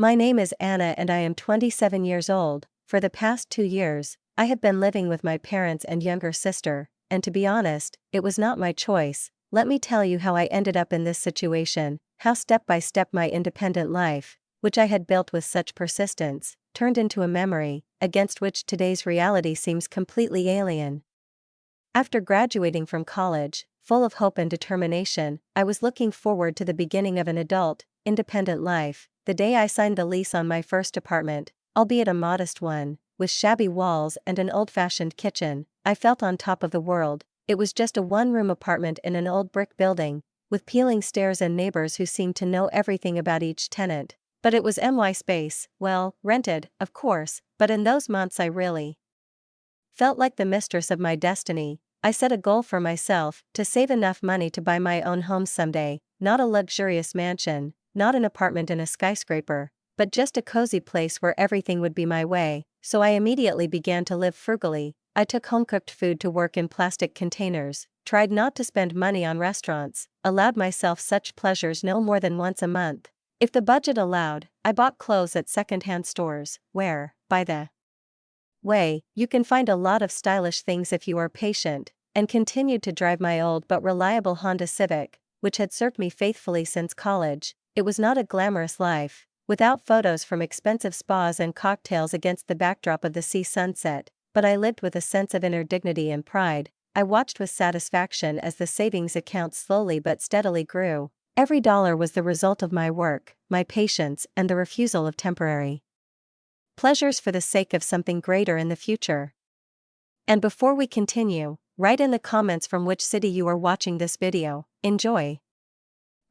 My name is Anna and I am 27 years old. For the past 2 years, I have been living with my parents and younger sister, and to be honest, it was not my choice. Let me tell you how I ended up in this situation, how step by step my independent life, which I had built with such persistence, turned into a memory, against which today's reality seems completely alien. After graduating from college, full of hope and determination, I was looking forward to the beginning of an adult, independent life. The day I signed the lease on my first apartment, albeit a modest one, with shabby walls and an old-fashioned kitchen, I felt on top of the world. It was just a one-room apartment in an old brick building, with peeling stairs and neighbors who seemed to know everything about each tenant. But it was my space, well, rented, of course, but in those months I really felt like the mistress of my destiny. I set a goal for myself, to save enough money to buy my own home someday, not a luxurious mansion, not an apartment in a skyscraper, but just a cozy place where everything would be my way. So I immediately began to live frugally. I took home-cooked food to work in plastic containers, tried not to spend money on restaurants, allowed myself such pleasures no more than once a month. If the budget allowed, I bought clothes at second-hand stores, where, by the way, you can find a lot of stylish things if you are patient, and continued to drive my old but reliable Honda Civic, which had served me faithfully since college. It was not a glamorous life, without photos from expensive spas and cocktails against the backdrop of the sea sunset, but I lived with a sense of inner dignity and pride. I watched with satisfaction as the savings account slowly but steadily grew. Every dollar was the result of my work, my patience, and the refusal of temporary pleasures for the sake of something greater in the future. And before we continue, write in the comments from which city you are watching this video. Enjoy!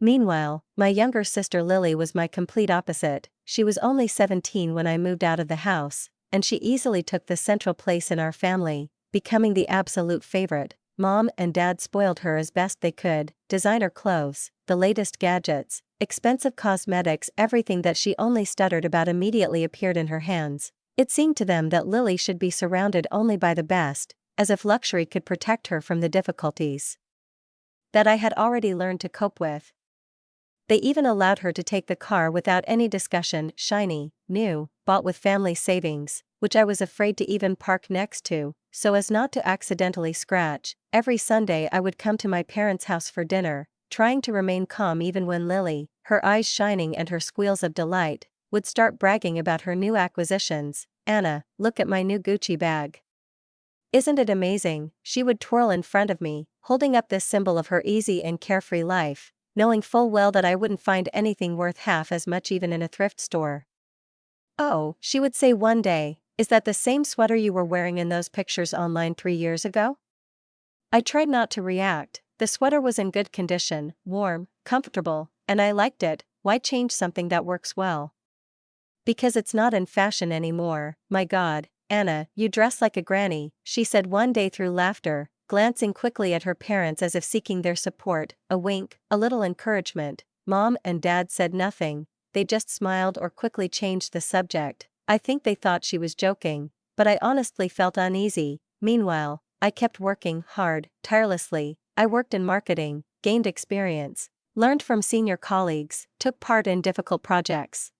Meanwhile, my younger sister Lily was my complete opposite. She was only 17 when I moved out of the house, and she easily took the central place in our family, becoming the absolute favorite. Mom and Dad spoiled her as best they could: designer clothes, the latest gadgets, expensive cosmetics. Everything that she only stuttered about immediately appeared in her hands. It seemed to them that Lily should be surrounded only by the best, as if luxury could protect her from the difficulties that I had already learned to cope with. They even allowed her to take the car without any discussion, shiny, new, bought with family savings, which I was afraid to even park next to, so as not to accidentally scratch. Every Sunday I would come to my parents' house for dinner, trying to remain calm even when Lily, her eyes shining and her squeals of delight, would start bragging about her new acquisitions. "Anna, look at my new Gucci bag. Isn't it amazing?" she would twirl in front of me, holding up this symbol of her easy and carefree life, knowing full well that I wouldn't find anything worth half as much even in a thrift store. "Oh," she would say one day, "is that the same sweater you were wearing in those pictures online 3 years ago?" I tried not to react. The sweater was in good condition, warm, comfortable, and I liked it. Why change something that works well? "Because it's not in fashion anymore." "My God, Anna, you dress like a granny," she said one day through laughter, glancing quickly at her parents as if seeking their support, a wink, a little encouragement. Mom and Dad said nothing, they just smiled or quickly changed the subject. I think they thought she was joking, but I honestly felt uneasy. Meanwhile, I kept working hard, tirelessly. I worked in marketing, gained experience, learned from senior colleagues, took part in difficult projects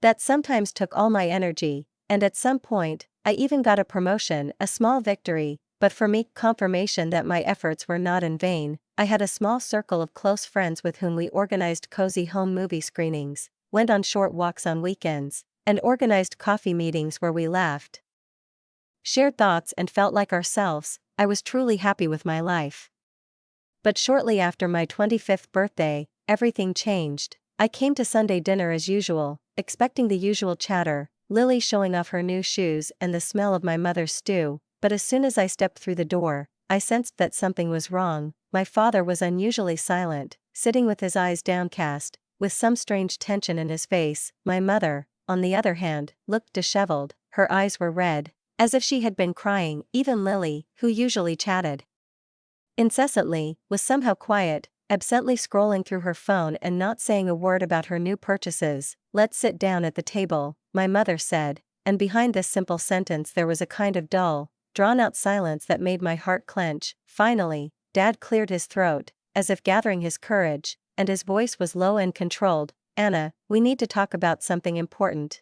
that sometimes took all my energy, and at some point, I even got a promotion, a small victory. But for me, confirmation that my efforts were not in vain. I had a small circle of close friends with whom we organized cozy home movie screenings, went on short walks on weekends, and organized coffee meetings where we laughed, shared thoughts, and felt like ourselves. I was truly happy with my life. But shortly after my 25th birthday, everything changed. I came to Sunday dinner as usual, expecting the usual chatter, Lily showing off her new shoes and the smell of my mother's stew. But as soon as I stepped through the door, I sensed that something was wrong. My father was unusually silent, sitting with his eyes downcast, with some strange tension in his face. My mother, on the other hand, looked disheveled. Her eyes were red, as if she had been crying. Even Lily, who usually chatted incessantly, was somehow quiet, absently scrolling through her phone and not saying a word about her new purchases. "Let's sit down at the table," my mother said, and behind this simple sentence there was a kind of dull, drawn-out silence that made my heart clench. Finally, Dad cleared his throat, as if gathering his courage, and his voice was low and controlled. Anna, we need to talk about something important.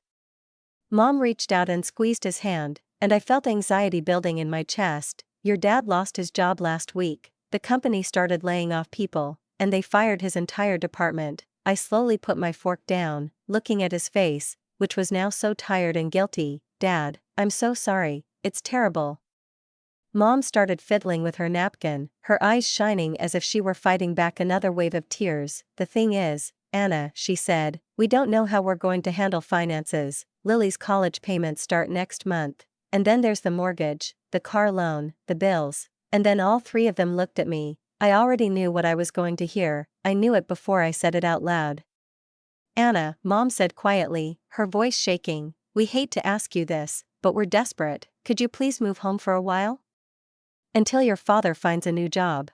Mom reached out and squeezed his hand, and I felt anxiety building in my chest. Your dad lost his job last week, the company started laying off people, and they fired his entire department. I slowly put my fork down, looking at his face, which was now so tired and guilty. Dad, I'm so sorry, it's terrible. Mom started fiddling with her napkin, her eyes shining as if she were fighting back another wave of tears. The thing is, Anna, she said, we don't know how we're going to handle finances. Lily's college payments start next month. And then there's the mortgage, the car loan, the bills. And then all three of them looked at me. I already knew what I was going to hear, I knew it before I said it out loud. Anna, Mom said quietly, her voice shaking, we hate to ask you this, but we're desperate. Could you please move home for a while? Until your father finds a new job.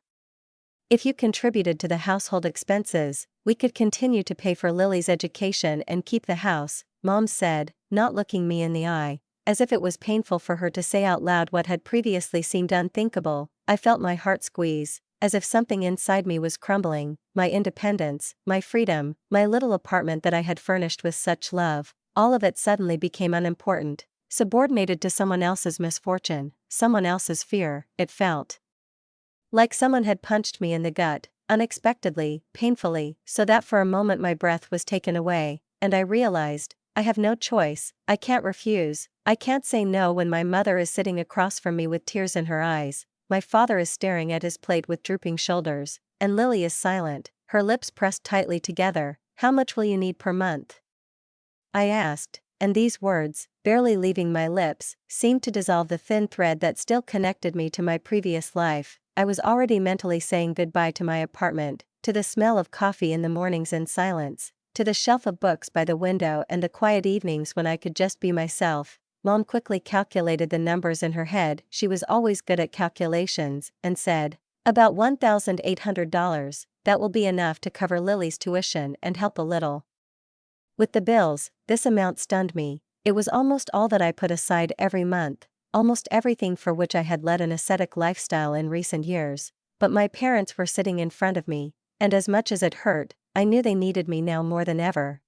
If you contributed to the household expenses, we could continue to pay for Lily's education and keep the house, Mom said, not looking me in the eye, as if it was painful for her to say out loud what had previously seemed unthinkable. I felt my heart squeeze, as if something inside me was crumbling. My independence, my freedom, my little apartment that I had furnished with such love, all of it suddenly became unimportant, subordinated to someone else's misfortune, someone else's fear. It felt like someone had punched me in the gut, unexpectedly, painfully, so that for a moment my breath was taken away, and I realized, I have no choice, I can't refuse, I can't say no when my mother is sitting across from me with tears in her eyes, my father is staring at his plate with drooping shoulders, and Lily is silent, her lips pressed tightly together. How much will you need per month? I asked, and these words, barely leaving my lips, seemed to dissolve the thin thread that still connected me to my previous life. I was already mentally saying goodbye to my apartment, to the smell of coffee in the mornings and silence, to the shelf of books by the window and the quiet evenings when I could just be myself. Mom quickly calculated the numbers in her head, she was always good at calculations, and said, about $1,800, that will be enough to cover Lily's tuition and help a little with the bills. This amount stunned me. It was almost all that I put aside every month, almost everything for which I had led an ascetic lifestyle in recent years. But my parents were sitting in front of me, and as much as it hurt, I knew they needed me now more than ever.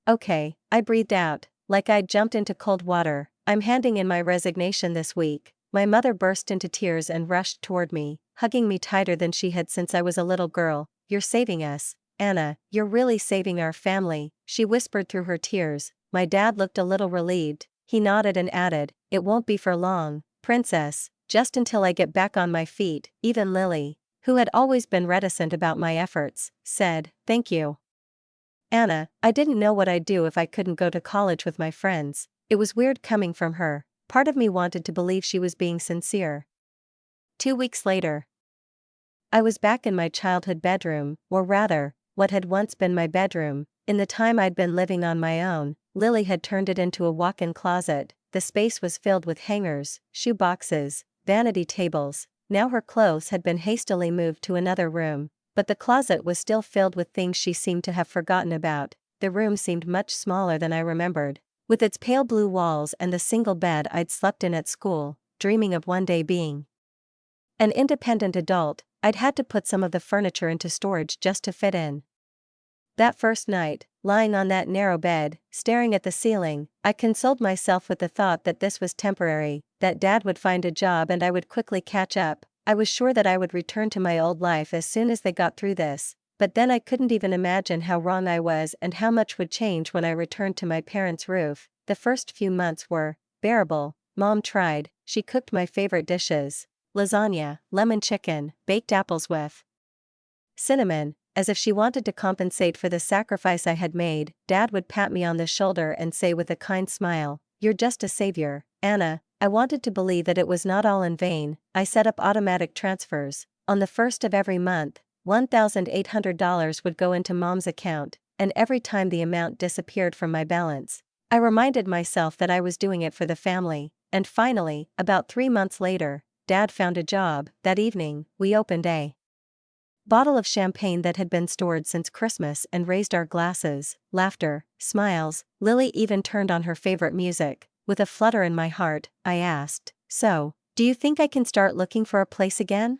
Okay, I breathed out, like I'd jumped into cold water. I'm handing in my resignation this week. My mother burst into tears and rushed toward me, hugging me tighter than she had since I was a little girl. You're saving us, Anna, you're really saving our family, she whispered through her tears. My dad looked a little relieved. He nodded and added, it won't be for long, princess, just until I get back on my feet. Even Lily, who had always been reticent about my efforts, said, thank you. Anna, I didn't know what I'd do if I couldn't go to college with my friends. It was weird coming from her. Part of me wanted to believe she was being sincere. 2 weeks later, I was back in my childhood bedroom, or rather, what had once been my bedroom. In the time I'd been living on my own, Lily had turned it into a walk-in closet. The space was filled with hangers, shoe boxes, vanity tables. Now her clothes had been hastily moved to another room, but the closet was still filled with things she seemed to have forgotten about. The room seemed much smaller than I remembered, with its pale blue walls and the single bed I'd slept in at school, dreaming of one day being an independent adult. I'd had to put some of the furniture into storage just to fit in. That first night, lying on that narrow bed, staring at the ceiling, I consoled myself with the thought that this was temporary, that Dad would find a job and I would quickly catch up. I was sure that I would return to my old life as soon as they got through this, but then I couldn't even imagine how wrong I was and how much would change when I returned to my parents' roof. The first few months were bearable. Mom tried, she cooked my favorite dishes, lasagna, lemon chicken, baked apples with cinnamon, as if she wanted to compensate for the sacrifice I had made. Dad would pat me on the shoulder and say with a kind smile, you're just a savior, Anna. I wanted to believe that it was not all in vain. I set up automatic transfers. On the first of every month, $1,800 would go into Mom's account, and every time the amount disappeared from my balance, I reminded myself that I was doing it for the family. And finally, about 3 months later, Dad found a job. That evening, we opened a bottle of champagne that had been stored since Christmas and raised our glasses. Laughter, smiles. Lily even turned on her favorite music. With a flutter in my heart, I asked, so, do you think I can start looking for a place again?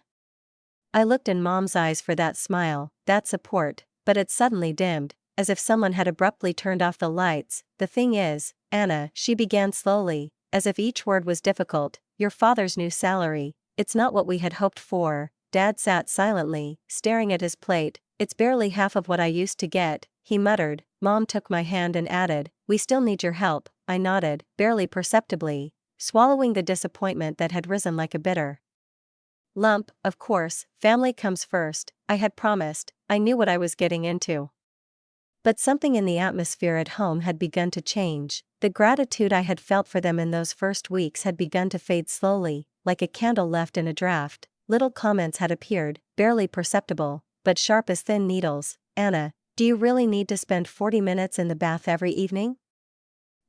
I looked in Mom's eyes for that smile, that support, but it suddenly dimmed. as if someone had abruptly turned off the lights. "The thing is, Anna," she began slowly, as if each word was difficult, "your father's new salary, it's not what we had hoped for." Dad sat silently, staring at his plate. "It's barely half of what I used to get," he muttered. Mom took my hand and added, "We still need your help." I nodded, barely perceptibly, swallowing the disappointment that had risen like a bitter lump. Of course, family comes first, I had promised. I knew what I was getting into. But something in the atmosphere at home had begun to change. The gratitude I had felt for them in those first weeks had begun to fade slowly, like a candle left in a draft. Little comments had appeared, barely perceptible, but sharp as thin needles. "Anna, do you really need to spend 40 minutes in the bath every evening?"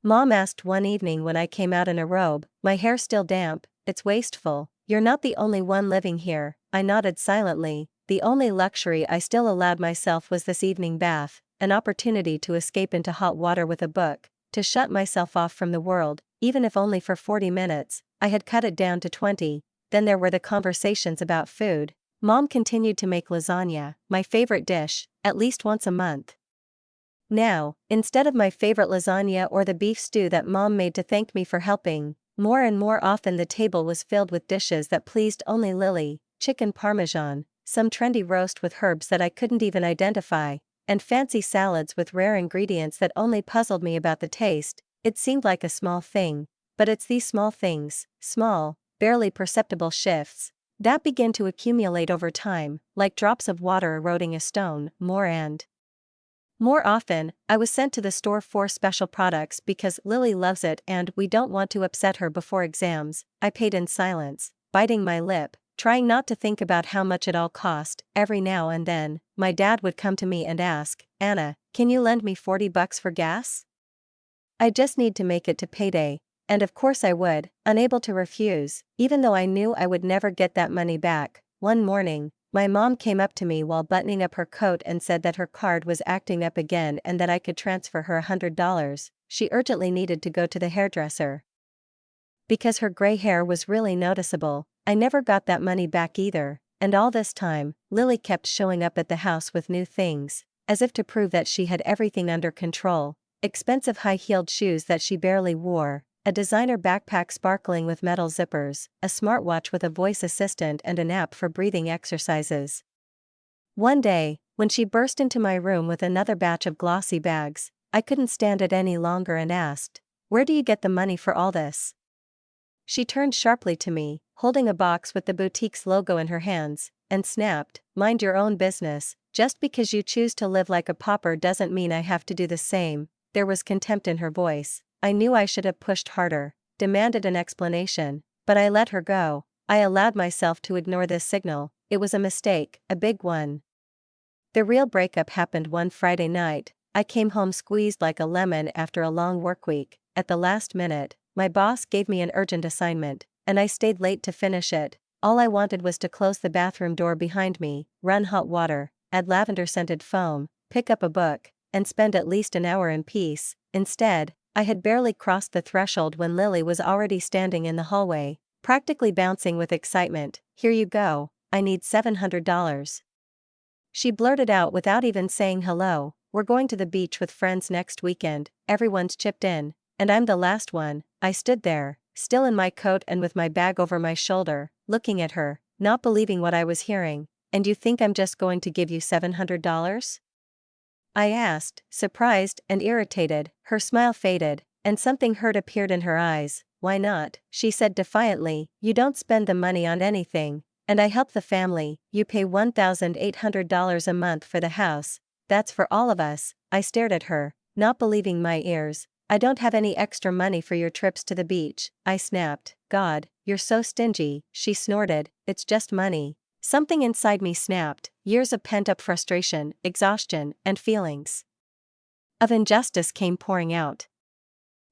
Mom asked one evening when I came out in a robe, my hair still damp. "It's wasteful." "You're not the only one living here." I nodded silently. The only luxury I still allowed myself was this evening bath, an opportunity to escape into hot water with a book, to shut myself off from the world, even if only for 40 minutes. I had cut it down to 20. Then there were the conversations about food. Mom continued to make lasagna, my favorite dish, at least once a month. Now, instead of my favorite lasagna or the beef stew that Mom made to thank me for helping, more and more often the table was filled with dishes that pleased only Lily: chicken parmesan, some trendy roast with herbs that I couldn't even identify, and fancy salads with rare ingredients that only puzzled me about the taste. It seemed like a small thing, but it's these small things, small, barely perceptible shifts, that begin to accumulate over time, like drops of water eroding a stone. More often, I was sent to the store for special products because Lily loves it and we don't want to upset her before exams. I paid in silence, biting my lip, trying not to think about how much it all cost. Every now and then, my dad would come to me and ask, "Anna, can you lend me $40 for gas? I just need to make it to payday." And of course I would, unable to refuse, even though I knew I would never get that money back. One morning, my mom came up to me while buttoning up her coat and said that her card was acting up again and that I could transfer her $100. She urgently needed to go to the hairdresser because her gray hair was really noticeable. I never got that money back either, and all this time, Lily kept showing up at the house with new things, as if to prove that she had everything under control. Expensive high-heeled shoes that she barely wore, a designer backpack sparkling with metal zippers, a smartwatch with a voice assistant and an app for breathing exercises. One day, when she burst into my room with another batch of glossy bags, I couldn't stand it any longer and asked, "Where do you get the money for all this?" She turned sharply to me, holding a box with the boutique's logo in her hands, and snapped, "Mind your own business. Just because you choose to live like a pauper doesn't mean I have to do the same." There was contempt in her voice. I knew I should have pushed harder, demanded an explanation, but I let her go. I allowed myself to ignore this signal. It was a mistake, a big one. The real breakup happened one Friday night. I came home squeezed like a lemon after a long workweek. At the last minute, my boss gave me an urgent assignment, and I stayed late to finish it. All I wanted was to close the bathroom door behind me, run hot water, add lavender-scented foam, pick up a book, and spend at least an hour in peace. Instead, I had barely crossed the threshold when Lily was already standing in the hallway, practically bouncing with excitement. "Here you go, I need $700. She blurted out without even saying hello. "We're going to the beach with friends next weekend, everyone's chipped in, and I'm the last one." I stood there, still in my coat and with my bag over my shoulder, looking at her, not believing what I was hearing. "And you think I'm just going to give you $700? I asked, surprised and irritated. Her smile faded, and something hurt appeared in her eyes. "Why not?" she said defiantly. "You don't spend the money on anything, and I help the family. You pay $1,800 a month for the house. That's for all of us." I stared at her, not believing my ears. "I don't have any extra money for your trips to the beach," I snapped. "God, you're so stingy," she snorted. "It's just money." Something inside me snapped. Years of pent-up frustration, exhaustion, and feelings of injustice came pouring out.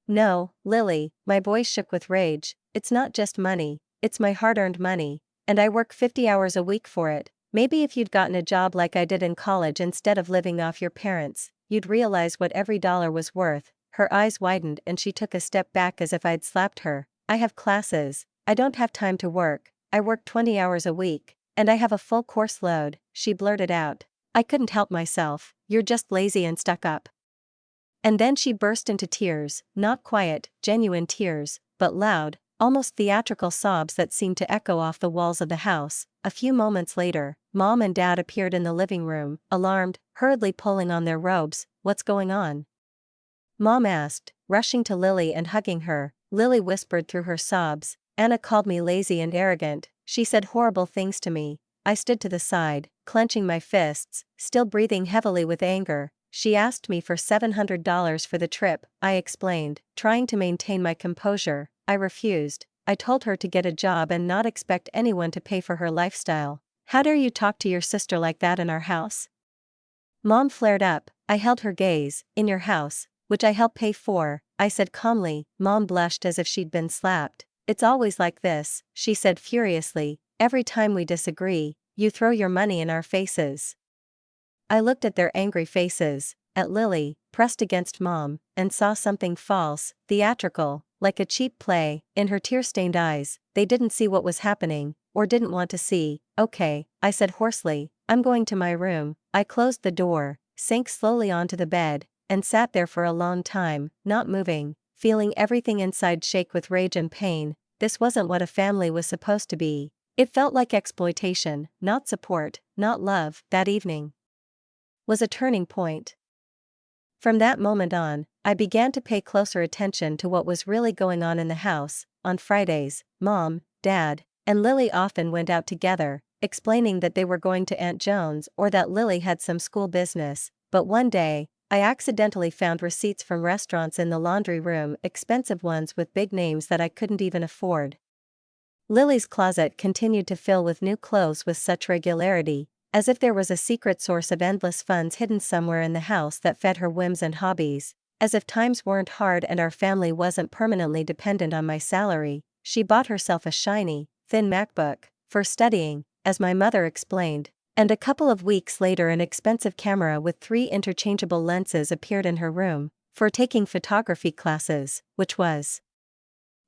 "No, Lily," my voice shook with rage, "it's not just money, it's my hard-earned money, and I work 50 hours a week for it. Maybe if you'd gotten a job like I did in college instead of living off your parents, you'd realize what every dollar was worth." Her eyes widened and she took a step back as if I'd slapped her. "I have classes, I don't have time to work. I work 20 hours a week. And I have a full course load," she blurted out. I couldn't help myself, you're just lazy and stuck up. And then she burst into tears, not quiet, genuine tears, but loud, almost theatrical sobs that seemed to echo off the walls of the house. A few moments later, Mom and Dad appeared in the living room, alarmed, hurriedly pulling on their robes. What's going on? Mom asked, rushing to Lily and hugging her. Lily whispered through her sobs, Anna called me lazy and arrogant, she said horrible things to me. I stood to the side, clenching my fists, still breathing heavily with anger. She asked me for $700 for the trip, I explained, trying to maintain my composure. I refused. I told her to get a job and not expect anyone to pay for her lifestyle. How dare you talk to your sister like that in our house? Mom flared up. I held her gaze. In your house, which I help pay for, I said calmly. Mom blushed as if she'd been slapped. It's always like this, she said furiously. Every time we disagree, you throw your money in our faces. I looked at their angry faces, at Lily, pressed against Mom, and saw something false, theatrical, like a cheap play, in her tear-stained eyes. They didn't see what was happening, or didn't want to see. Okay, I said hoarsely, I'm going to my room. I closed the door, sank slowly onto the bed, and sat there for a long time, not moving, feeling everything inside shake with rage and pain. This wasn't what a family was supposed to be. It felt like exploitation, not support, not love. That evening was a turning point. From that moment on, I began to pay closer attention to what was really going on in the house. On Fridays, Mom, Dad, and Lily often went out together, explaining that they were going to Aunt Joan's or that Lily had some school business. But one day, I accidentally found receipts from restaurants in the laundry room, expensive ones with big names that I couldn't even afford. Lily's closet continued to fill with new clothes with such regularity, as if there was a secret source of endless funds hidden somewhere in the house that fed her whims and hobbies. As if times weren't hard and our family wasn't permanently dependent on my salary, she bought herself a shiny, thin MacBook for studying, as my mother explained, and a couple of weeks later an expensive camera with 3 interchangeable lenses appeared in her room for taking photography classes, which was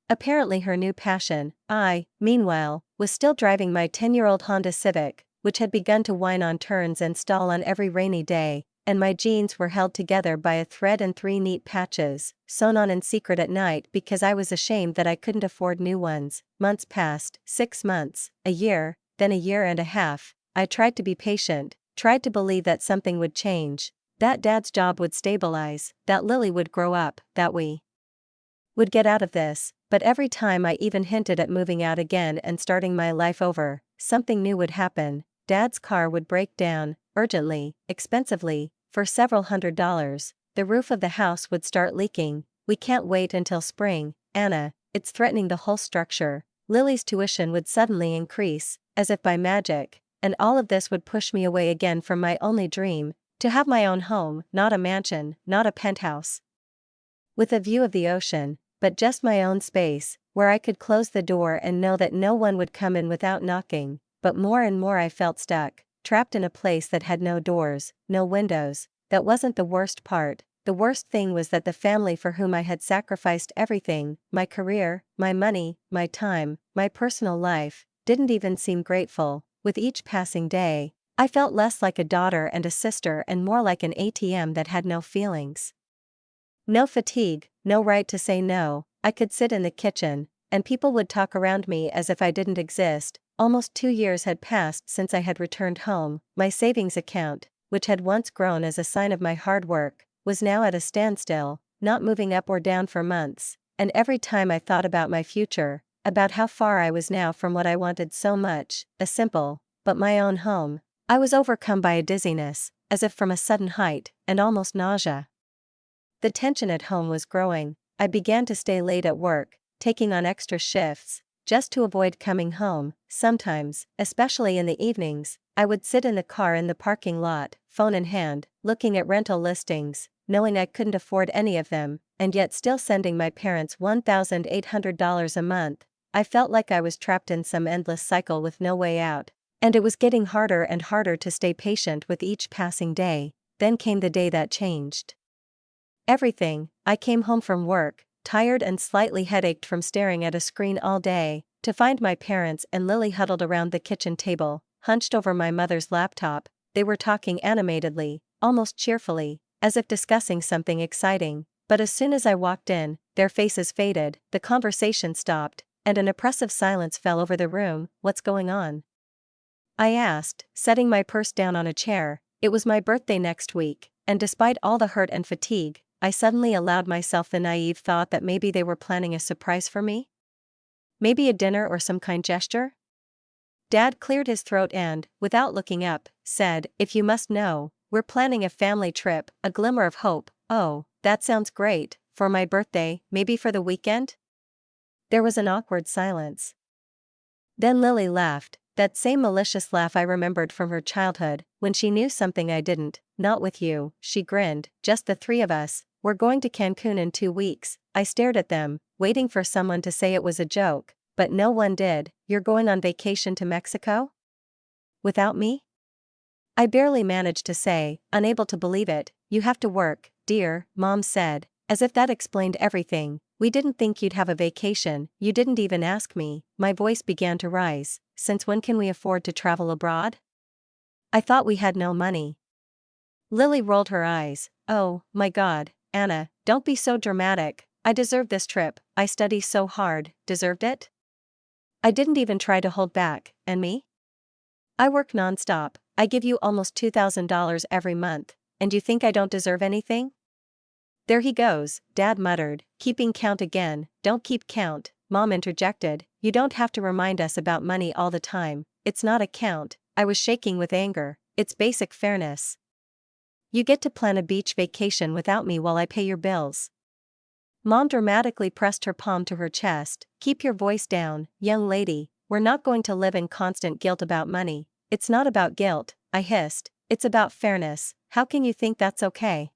apparently her new passion. I, meanwhile, was still driving my 10-year-old Honda Civic, which had begun to whine on turns and stall on every rainy day, and my jeans were held together by a thread and 3 neat patches, sewn on in secret at night because I was ashamed that I couldn't afford new ones. Months passed, 6 months, a year, then a year and a half. I tried to be patient, tried to believe that something would change, that Dad's job would stabilize, that Lily would grow up, that we would get out of this, but every time I even hinted at moving out again and starting my life over, something new would happen. Dad's car would break down, urgently, expensively, for several $100s. The roof of the house would start leaking. We can't wait until spring, Anna, it's threatening the whole structure. Lily's tuition would suddenly increase, as if by magic, and all of this would push me away again from my only dream, to have my own home, not a mansion, not a penthouse with a view of the ocean, but just my own space, where I could close the door and know that no one would come in without knocking. But more and more I felt stuck, trapped in a place that had no doors, no windows. That wasn't the worst part. The worst thing was that the family for whom I had sacrificed everything, my career, my money, my time, my personal life, didn't even seem grateful. With each passing day, I felt less like a daughter and a sister and more like an ATM that had no feelings. No fatigue, no right to say no. I could sit in the kitchen, and people would talk around me as if I didn't exist. Almost 2 years had passed since I had returned home. My savings account, which had once grown as a sign of my hard work, was now at a standstill, not moving up or down for months. And every time I thought about my future, about how far I was now from what I wanted so much, a simple, but my own home, I was overcome by a dizziness, as if from a sudden height, and almost nausea. The tension at home was growing. I began to stay late at work, taking on extra shifts, just to avoid coming home. Sometimes, especially in the evenings, I would sit in the car in the parking lot, phone in hand, looking at rental listings, knowing I couldn't afford any of them, and yet still sending my parents $1,800 a month. I felt like I was trapped in some endless cycle with no way out, and it was getting harder and harder to stay patient with each passing day. Then came the day that changed everything. I came home from work, tired and slightly headached from staring at a screen all day, to find my parents and Lily huddled around the kitchen table, hunched over my mother's laptop, they were talking animatedly, almost cheerfully, as if discussing something exciting. But as soon as I walked in, their faces faded, the conversation stopped, and an oppressive silence fell over the room. "What's going on?" I asked, setting my purse down on a chair. It was my birthday next week, and despite all the hurt and fatigue, I suddenly allowed myself the naive thought that maybe they were planning a surprise for me? Maybe a dinner or some kind gesture? Dad cleared his throat and, without looking up, said, "If you must know, we're planning a family trip." A glimmer of hope. "Oh, that sounds great. For my birthday, maybe for the weekend?" There was an awkward silence. Then Lily laughed, that same malicious laugh I remembered from her childhood, when she knew something I didn't. "Not with you," she grinned, "just the three of us. We're going to Cancun in 2 weeks." I stared at them, waiting for someone to say it was a joke, but no one did. "You're going on vacation to Mexico? Without me?" I barely managed to say, unable to believe it. "You have to work, dear," Mom said, as if that explained everything. "We didn't think you'd have a vacation, you didn't even ask me." My voice began to rise. "Since when can we afford to travel abroad? I thought we had no money." Lily rolled her eyes. "Oh, my God, Anna, don't be so dramatic. I deserve this trip. I study so hard." Deserved it? I didn't even try to hold back. And me? I work nonstop. I give you almost $2,000 every month, and you think I don't deserve anything? "There he goes," Dad muttered, "keeping count again." "Don't keep count," Mom interjected. "You don't have to remind us about money all the time. It's not a count." I was shaking with anger. "It's basic fairness. You get to plan a beach vacation without me while I pay your bills." Mom dramatically pressed her palm to her chest. "Keep your voice down, young lady. We're not going to live in constant guilt about money." "It's not about guilt," I hissed. "It's about fairness. How can you think that's okay?"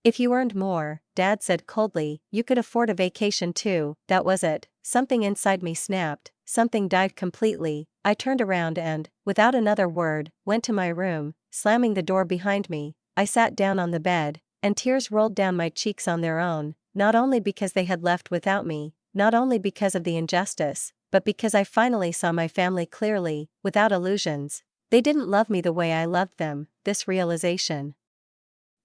"If you earned more," Dad said coldly, "you could afford a vacation too." That was it. Something inside me snapped, something died completely. I turned around and, without another word, went to my room, slamming the door behind me. I sat down on the bed, and tears rolled down my cheeks on their own, not only because they had left without me, not only because of the injustice, but because I finally saw my family clearly, without illusions. They didn't love me the way I loved them. This realization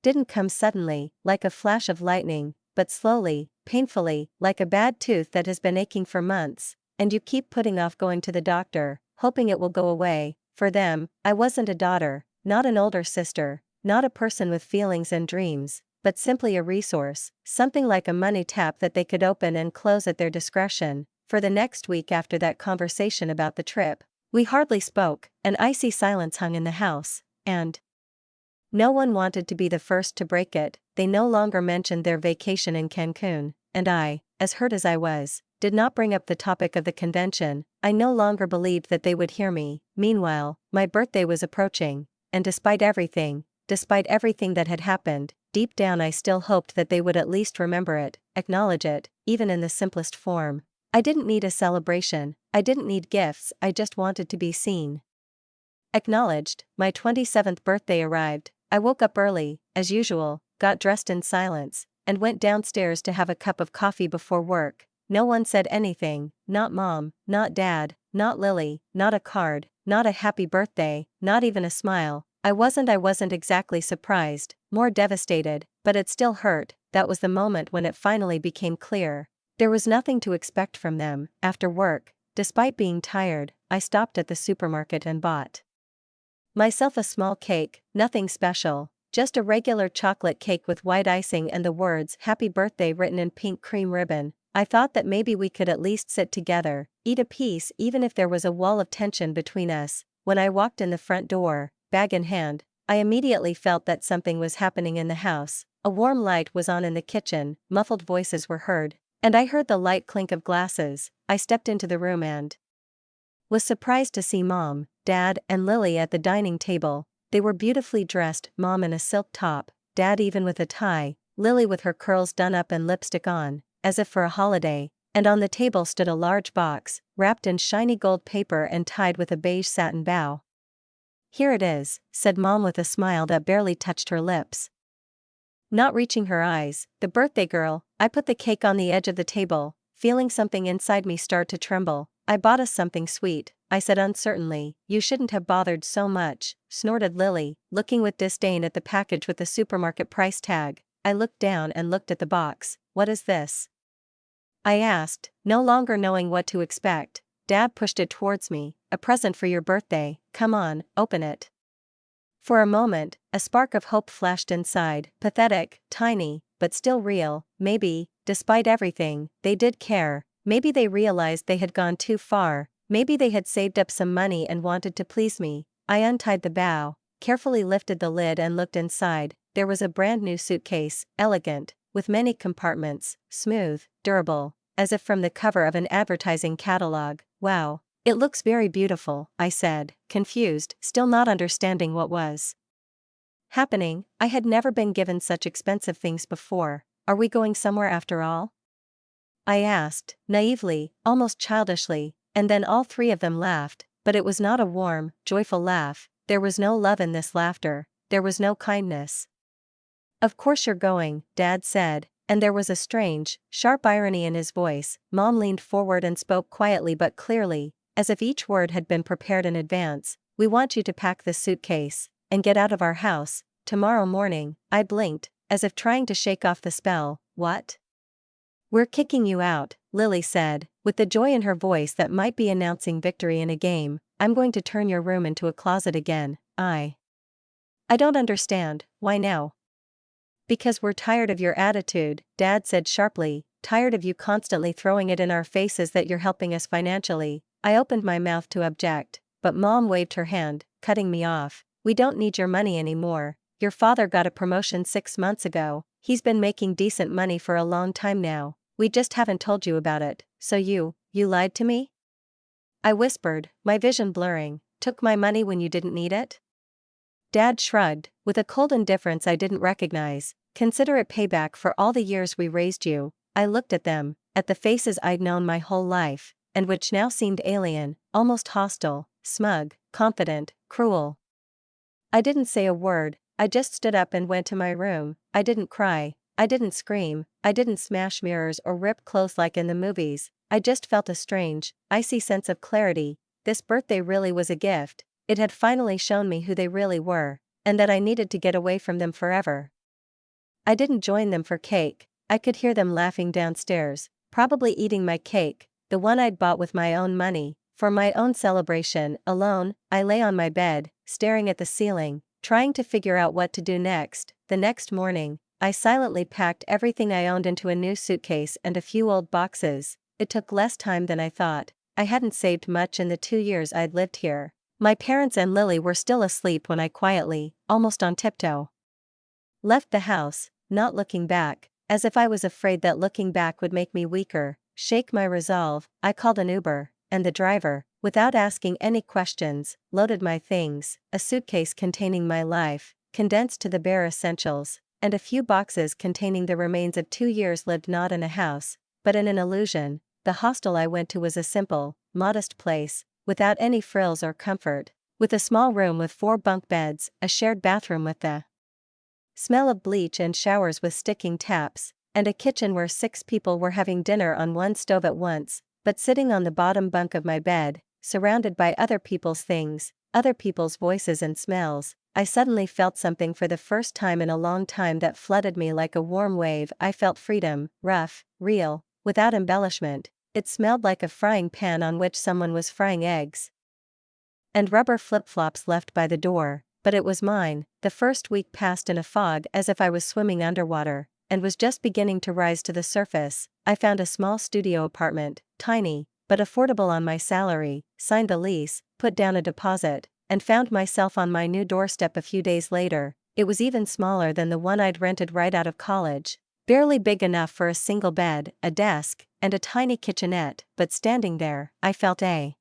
didn't come suddenly, like a flash of lightning, but slowly, painfully, like a bad tooth that has been aching for months, and you keep putting off going to the doctor, hoping it will go away. For them, I wasn't a daughter, not an older sister, not a person with feelings and dreams, but simply a resource, something like a money tap that they could open and close at their discretion. For the next week after that conversation about the trip, we hardly spoke. An icy silence hung in the house, and no one wanted to be the first to break it. They no longer mentioned their vacation in Cancun, and I, as hurt as I was, did not bring up the topic of the convention. I no longer believed that they would hear me. Meanwhile, my birthday was approaching, and despite everything that had happened, deep down I still hoped that they would at least remember it, acknowledge it, even in the simplest form. I didn't need a celebration, I didn't need gifts, I just wanted to be seen. Acknowledged. My 27th birthday arrived. I woke up early, as usual, got dressed in silence, and went downstairs to have a cup of coffee before work. No one said anything, not Mom, not Dad, not Lily, not a card, not a happy birthday, not even a smile. I wasn't exactly surprised, more devastated, but it still hurt. That was the moment when it finally became clear. There was nothing to expect from them. After work, despite being tired, I stopped at the supermarket and bought myself a small cake, nothing special, just a regular chocolate cake with white icing and the words "Happy Birthday" written in pink cream ribbon. I thought that maybe we could at least sit together, eat a piece, even if there was a wall of tension between us. When I walked in the front door, bag in hand, I immediately felt that something was happening in the house. A warm light was on in the kitchen, muffled voices were heard, and I heard the light clink of glasses. I stepped into the room and was surprised to see Mom, Dad, and Lily at the dining table. They were beautifully dressed, Mom in a silk top, Dad even with a tie, Lily with her curls done up and lipstick on, as if for a holiday, and on the table stood a large box, wrapped in shiny gold paper and tied with a beige satin bow. "Here it is," said Mom with a smile that barely touched her lips. Not reaching her eyes, "The birthday girl." I put the cake on the edge of the table, feeling something inside me start to tremble. I bought us something sweet, I said uncertainly. You shouldn't have bothered so much, snorted Lily, looking with disdain at the package with the supermarket price tag. I looked down and looked at the box. What is this? I asked, no longer knowing what to expect. Dad pushed it towards me. A present for your birthday. Come on, open it. For a moment, a spark of hope flashed inside. Pathetic, tiny, but still real. Maybe, despite everything, they did care. Maybe they realized they had gone too far. Maybe they had saved up some money and wanted to please me. I untied the bow, carefully lifted the lid and looked inside. There was a brand new suitcase, elegant, with many compartments, smooth, durable, as if from the cover of an advertising catalog. Wow, it looks very beautiful, I said, confused, still not understanding what was happening. I had never been given such expensive things before. Are we going somewhere after all? I asked, naively, almost childishly, and then all three of them laughed, but it was not a warm, joyful laugh. There was no love in this laughter, there was no kindness. Of course you're going, Dad said, and there was a strange, sharp irony in his voice. Mom leaned forward and spoke quietly but clearly, as if each word had been prepared in advance. We want you to pack this suitcase and get out of our house tomorrow morning. I blinked, as if trying to shake off the spell. What? We're kicking you out, Lily said, with the joy in her voice that might be announcing victory in a game. I'm going to turn your room into a closet again. I don't understand. Why now? Because we're tired of your attitude, Dad said sharply, tired of you constantly throwing it in our faces that you're helping us financially. I opened my mouth to object, but Mom waved her hand, cutting me off. We don't need your money anymore. Your father got a promotion 6 months ago. He's been making decent money for a long time now. We just haven't told you about it. So you lied to me? I whispered, my vision blurring. Took my money when you didn't need it? Dad shrugged, with a cold indifference I didn't recognize. Consider it payback for all the years we raised you. I looked at them, at the faces I'd known my whole life, and which now seemed alien, almost hostile, smug, confident, cruel. I didn't say a word. I just stood up and went to my room. I didn't cry. I didn't scream. I didn't smash mirrors or rip clothes like in the movies. I just felt a strange, icy sense of clarity. This birthday really was a gift. It had finally shown me who they really were, and that I needed to get away from them forever. I didn't join them for cake. I could hear them laughing downstairs, probably eating my cake, the one I'd bought with my own money. For my own celebration, alone, I lay on my bed, staring at the ceiling, trying to figure out what to do next. The next morning, I silently packed everything I owned into a new suitcase and a few old boxes. It took less time than I thought. I hadn't saved much in the 2 years I'd lived here. My parents and Lily were still asleep when I quietly, almost on tiptoe, left the house, not looking back, as if I was afraid that looking back would make me weaker, shake my resolve. I called an Uber, and the driver, without asking any questions, loaded my things, a suitcase containing my life, condensed to the bare essentials, and a few boxes containing the remains of 2 years lived not in a house, but in an illusion. The hostel I went to was a simple, modest place, without any frills or comfort, with a small room with 4 bunk beds, a shared bathroom with the smell of bleach and showers with sticking taps, and a kitchen where 6 people were having dinner on one stove at once. But sitting on the bottom bunk of my bed, surrounded by other people's things, other people's voices and smells, I suddenly felt something for the first time in a long time that flooded me like a warm wave. I felt freedom, rough, real, without embellishment. It smelled like a frying pan on which someone was frying eggs, and rubber flip-flops left by the door, but it was mine. The first week passed in a fog as if I was swimming underwater, and was just beginning to rise to the surface. I found a small studio apartment, tiny, but affordable on my salary, signed the lease, put down a deposit, and found myself on my new doorstep a few days later. It was even smaller than the one I'd rented right out of college, barely big enough for a single bed, a desk, and a tiny kitchenette, but standing there, I felt a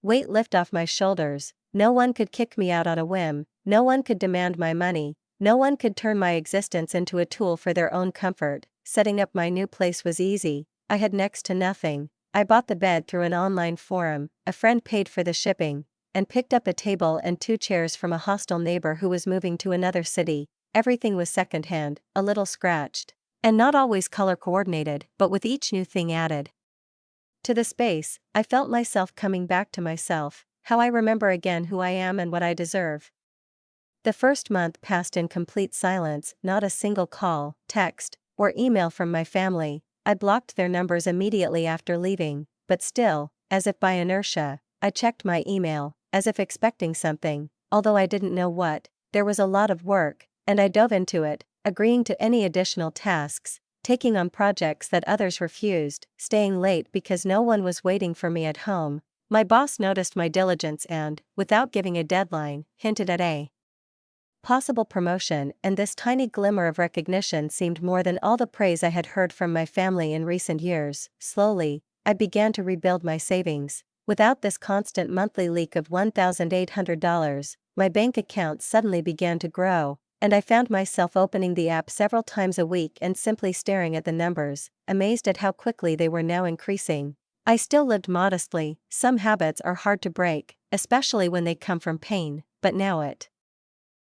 weight lift off my shoulders. No one could kick me out on a whim, no one could demand my money, no one could turn my existence into a tool for their own comfort. Setting up my new place was easy. I had next to nothing. I bought the bed through an online forum, a friend paid for the shipping, and picked up a table and 2 chairs from a hostile neighbor who was moving to another city. Everything was secondhand, a little scratched, and not always color coordinated, but with each new thing added, To the space, I felt myself coming back to myself, how I remember again who I am and what I deserve. The first month passed in complete silence, not a single call, text, or email from my family. I blocked their numbers immediately after leaving, but still, as if by inertia, I checked my email, as if expecting something, although I didn't know what. There was a lot of work, and I dove into it, agreeing to any additional tasks, taking on projects that others refused, staying late because no one was waiting for me at home. My boss noticed my diligence and, without giving a deadline, hinted at a possible promotion, and this tiny glimmer of recognition seemed more than all the praise I had heard from my family in recent years. Slowly, I began to rebuild my savings. Without this constant monthly leak of $1,800, my bank account suddenly began to grow, and I found myself opening the app several times a week and simply staring at the numbers, amazed at how quickly they were now increasing. I still lived modestly. Some habits are hard to break, especially when they come from pain, but now it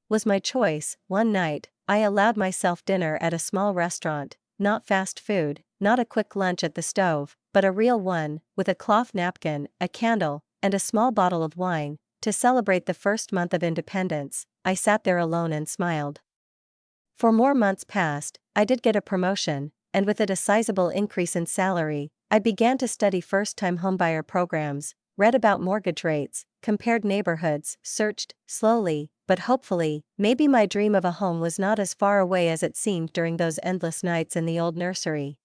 was my choice. One night, I allowed myself dinner at a small restaurant, not fast food, not a quick lunch at the stove, but a real one, with a cloth napkin, a candle, and a small bottle of wine. To celebrate the first month of independence, I sat there alone and smiled. For more months passed, I did get a promotion, and with it a sizable increase in salary. I began to study first-time homebuyer programs, read about mortgage rates, compared neighborhoods, searched, slowly, but hopefully, maybe my dream of a home was not as far away as it seemed during those endless nights in the old nursery.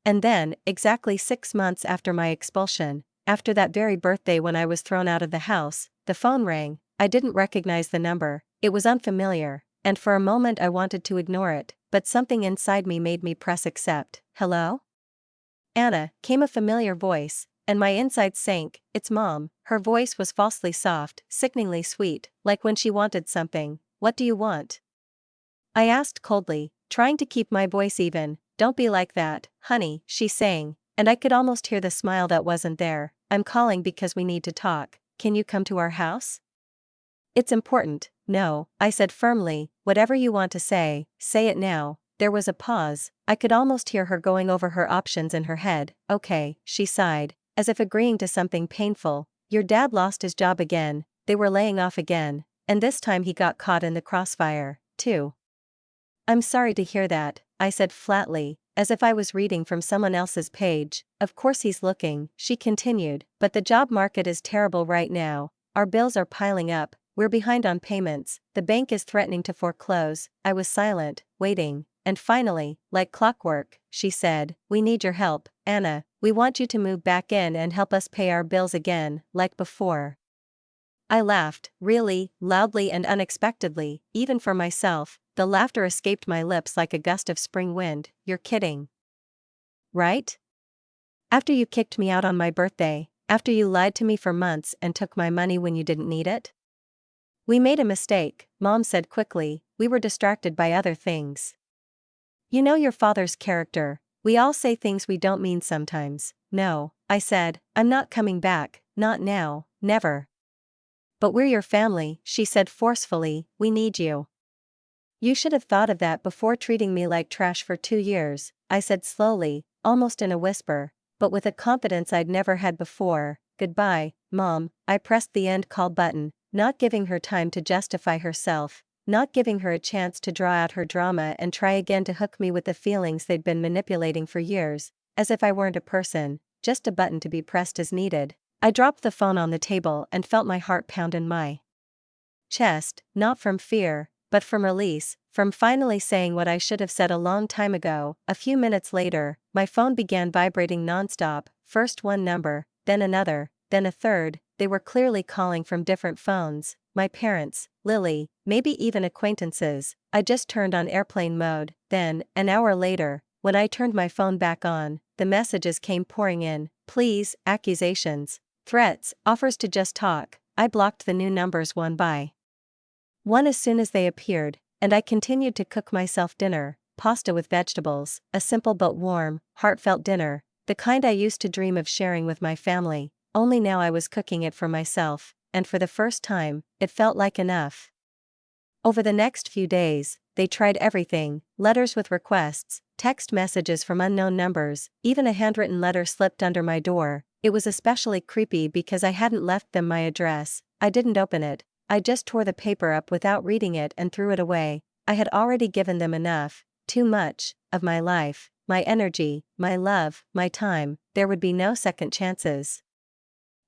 And then, exactly 6 months after my expulsion, after that very birthday when I was thrown out of the house, the phone rang. I didn't recognize the number, it was unfamiliar, and for a moment I wanted to ignore it, but something inside me made me press accept. "Hello? Anna," came a familiar voice, and my insides sank. "It's Mom." Her voice was falsely soft, sickeningly sweet, like when she wanted something. "What do you want?" I asked coldly, trying to keep my voice even. "Don't be like that, honey," she sang, and I could almost hear the smile that wasn't there. "I'm calling because we need to talk. Can you come to our house?" "It's important." "No," I said firmly. "Whatever you want to say it now." There was a pause. I could almost hear her going over her options in her head. "Okay," she sighed, as if agreeing to something painful. "Your dad lost his job again, they were laying off again, and this time he got caught in the crossfire, too." "I'm sorry to hear that," I said flatly, as if I was reading from someone else's page. "Of course he's looking," she continued, "but the job market is terrible right now. Our bills are piling up, we're behind on payments, the bank is threatening to foreclose." I was silent, waiting. And finally, like clockwork, she said, "We need your help, Anna. We want you to move back in and help us pay our bills again, like before." I laughed, really, loudly and unexpectedly, even for myself. The laughter escaped my lips like a gust of spring wind. "You're kidding, right? After you kicked me out on my birthday, after you lied to me for months and took my money when you didn't need it?" "We made a mistake," Mom said quickly. "We were distracted by other things. You know your father's character, we all say things we don't mean sometimes." "No," I said, "I'm not coming back, not now, never." "But we're your family," she said forcefully, "we need you." "You should have thought of that before treating me like trash for 2 years, I said slowly, almost in a whisper, but with a confidence I'd never had before. "Goodbye, Mom." I pressed the end call button, not giving her time to justify herself, not giving her a chance to draw out her drama and try again to hook me with the feelings they'd been manipulating for years, as if I weren't a person, just a button to be pressed as needed. I dropped the phone on the table and felt my heart pound in my chest, not from fear, but from release, from finally saying what I should have said a long time ago. A few minutes later, my phone began vibrating nonstop, first one number, then another, then a third. They were clearly calling from different phones. My parents, Lily, maybe even acquaintances. I just turned on airplane mode. Then, an hour later, when I turned my phone back on, the messages came pouring in. Pleas, accusations, threats, offers to just talk. I blocked the new numbers one by one as soon as they appeared, and I continued to cook myself dinner, pasta with vegetables, a simple but warm, heartfelt dinner, the kind I used to dream of sharing with my family, only now I was cooking it for myself, and for the first time, it felt like enough. Over the next few days, they tried everything: letters with requests, text messages from unknown numbers, even a handwritten letter slipped under my door. It was especially creepy because I hadn't left them my address. I didn't open it. I just tore the paper up without reading it and threw it away. I had already given them enough, too much, of my life, my energy, my love, my time. There would be no second chances.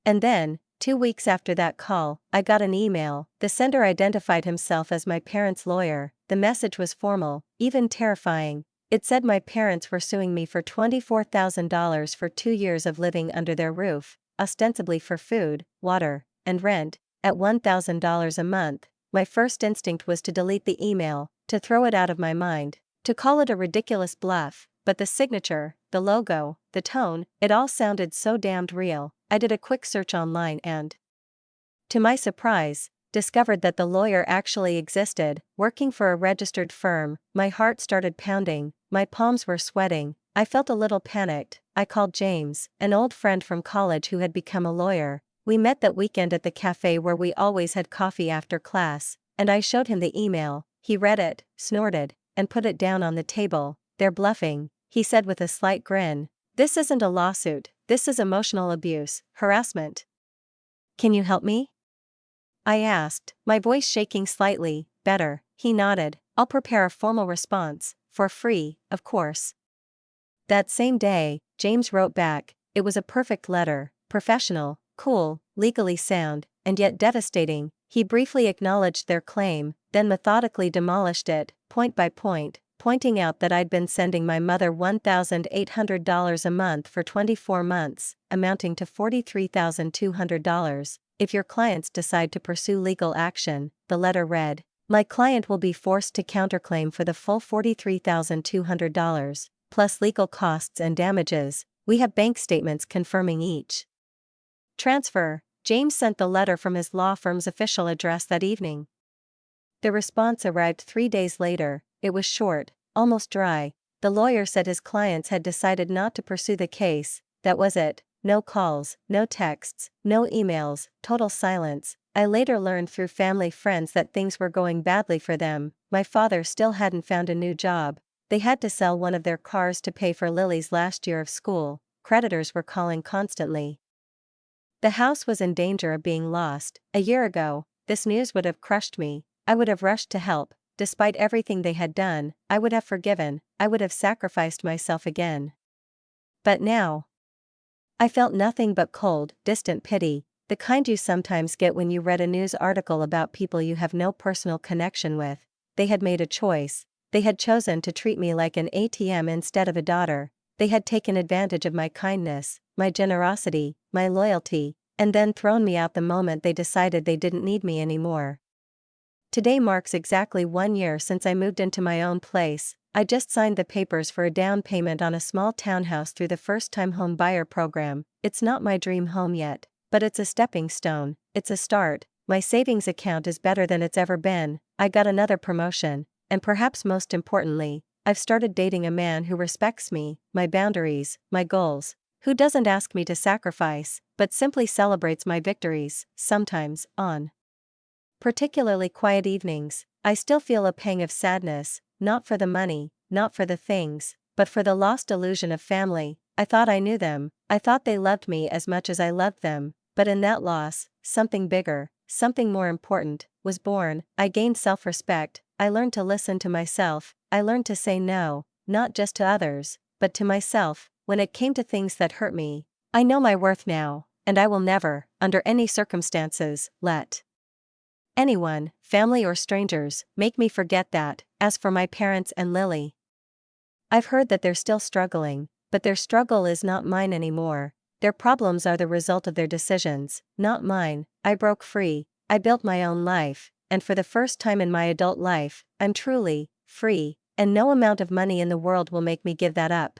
And then, 2 weeks after that call, I got an email. The sender identified himself as my parents' lawyer. The message was formal, even terrifying. It said my parents were suing me for $24,000 for 2 years of living under their roof, ostensibly for food, water, and rent, at $1,000 a month. My first instinct was to delete the email, to throw it out of my mind, to call it a ridiculous bluff, but the signature, the logo, the tone, it all sounded so damned real. I did a quick search online and, to my surprise, discovered that the lawyer actually existed, working for a registered firm. My heart started pounding, my palms were sweating, I felt a little panicked. I called James, an old friend from college who had become a lawyer. We met that weekend at the cafe where we always had coffee after class, and I showed him the email. He read it, snorted, and put it down on the table. "They're bluffing," he said with a slight grin. "This isn't a lawsuit, this is emotional abuse, harassment. Can you help me?" I asked, my voice shaking slightly. "Better," he nodded. "I'll prepare a formal response, for free, of course." That same day, James wrote back. It was a perfect letter, professional, cool, legally sound, and yet devastating. He briefly acknowledged their claim, then methodically demolished it, point by point, pointing out that I'd been sending my mother $1,800 a month for 24 months, amounting to $43,200. "If your clients decide to pursue legal action," the letter read, "my client will be forced to counterclaim for the full $43,200, plus legal costs and damages. We have bank statements confirming each transfer." James sent the letter from his law firm's official address that evening. The response arrived 3 days later. It was short, almost dry. The lawyer said his clients had decided not to pursue the case. That was it. No calls, no texts, no emails, total silence. I later learned through family friends that things were going badly for them. My father still hadn't found a new job. They had to sell one of their cars to pay for Lily's last year of school. Creditors were calling constantly. The house was in danger of being lost. A year ago, this news would have crushed me. I would have rushed to help. Despite everything they had done, I would have forgiven. I would have sacrificed myself again. But now, I felt nothing but cold, distant pity, the kind you sometimes get when you read a news article about people you have no personal connection with. They had made a choice. They had chosen to treat me like an ATM instead of a daughter. They had taken advantage of my kindness, my generosity, my loyalty, and then thrown me out the moment they decided they didn't need me anymore. Today marks exactly 1 year since I moved into my own place. I just signed the papers for a down payment on a small townhouse through the first-time home buyer program. It's not my dream home yet, but it's a stepping stone. It's a start. My savings account is better than it's ever been. I got another promotion, and perhaps most importantly, I've started dating a man who respects me, my boundaries, my goals, who doesn't ask me to sacrifice, but simply celebrates my victories. Sometimes, on particularly quiet evenings, I still feel a pang of sadness, not for the money, not for the things, but for the lost illusion of family. I thought I knew them, I thought they loved me as much as I loved them, but in that loss, something bigger, something more important, was born. I gained self-respect, I learned to listen to myself, I learned to say no, not just to others, but to myself, when it came to things that hurt me. I know my worth now, and I will never, under any circumstances, let anyone, family or strangers, make me forget that. As for my parents and Lily, I've heard that they're still struggling, but their struggle is not mine anymore. Their problems are the result of their decisions, not mine. I broke free, I built my own life, and for the first time in my adult life, I'm truly free, and no amount of money in the world will make me give that up.